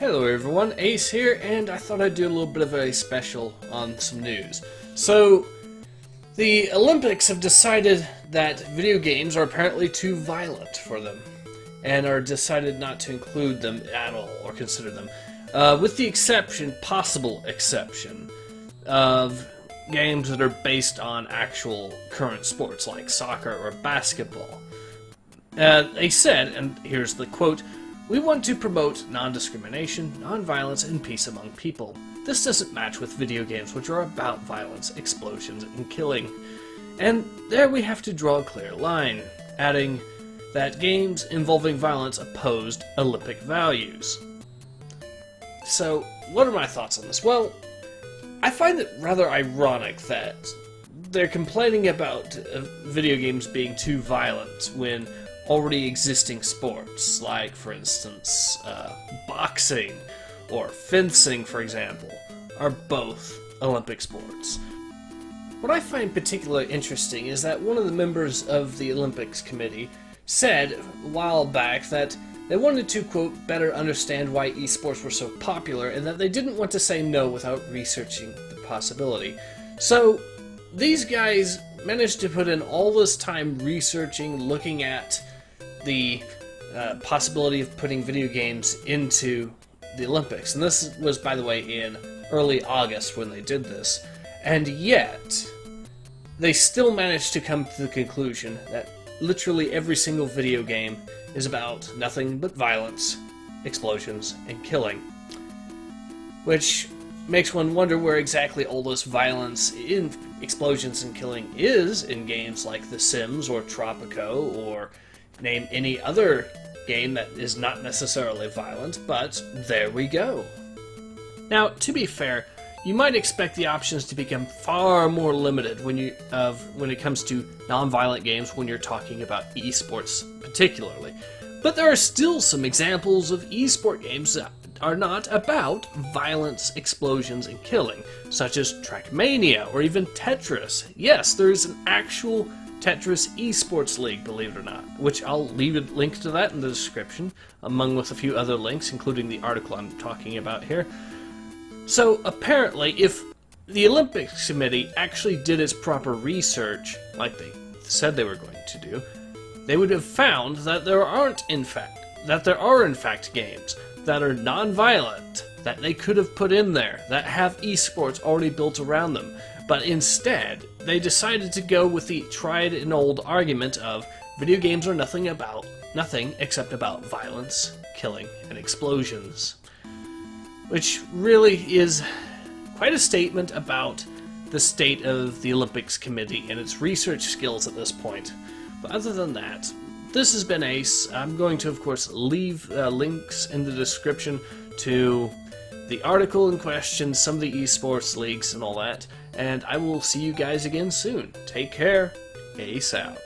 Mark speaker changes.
Speaker 1: Hello everyone, Ace here, and I thought I'd do a little bit of a special on some news. So, the Olympics have decided that video games are apparently too violent for them, and are decided not to include them at all, or consider them. With the exception, possible exception, of games that are based on actual current sports, like soccer or basketball. They said, and here's the quote, "We want to promote non-discrimination, non-violence, and peace among people. This doesn't match with video games which are about violence, explosions, and killing." And there we have to draw a clear line, adding that games involving violence opposed Olympic values. So, what are my thoughts on this? Well, I find it rather ironic that they're complaining about video games being too violent when already existing sports, like, for instance, boxing or fencing, for example, are both Olympic sports. What I find particularly interesting is that one of the members of the Olympics Committee said a while back that they wanted to, quote, better understand why esports were so popular, and that they didn't want to say no without researching the possibility. So, these guys managed to put in all this time researching, looking at the possibility of putting video games into the Olympics. And this was, by the way, in early August when they did this. And yet, they still managed to come to the conclusion that literally every single video game is about nothing but violence, explosions, and killing. Which makes one wonder where exactly all this violence in explosions and killing is in games like The Sims or Tropico, or name any other game that is not necessarily violent, but there we go. Now, to be fair, you might expect the options to become far more limited when it comes to non-violent games when you're talking about esports particularly. But there are still some examples of esport games that are not about violence, explosions, and killing, such as Trackmania or even Tetris. Yes, there's an actual Tetris Esports League, believe it or not, which I'll leave a link to that in the description, among with a few other links, including the article I'm talking about here. So, apparently, if the Olympics Committee actually did its proper research, like they said they were going to do, they would have found that there are in fact games that are non-violent, that they could have put in there, that have esports already built around them. But instead, they decided to go with the tried and old argument of video games are nothing except about violence, killing, and explosions. Which really is quite a statement about the state of the Olympics Committee and its research skills at this point. But other than that, this has been Ace. I'm going to, of course, leave links in the description to the article in question, some of the esports leagues and all that, and I will see you guys again soon. Take care. Ace out.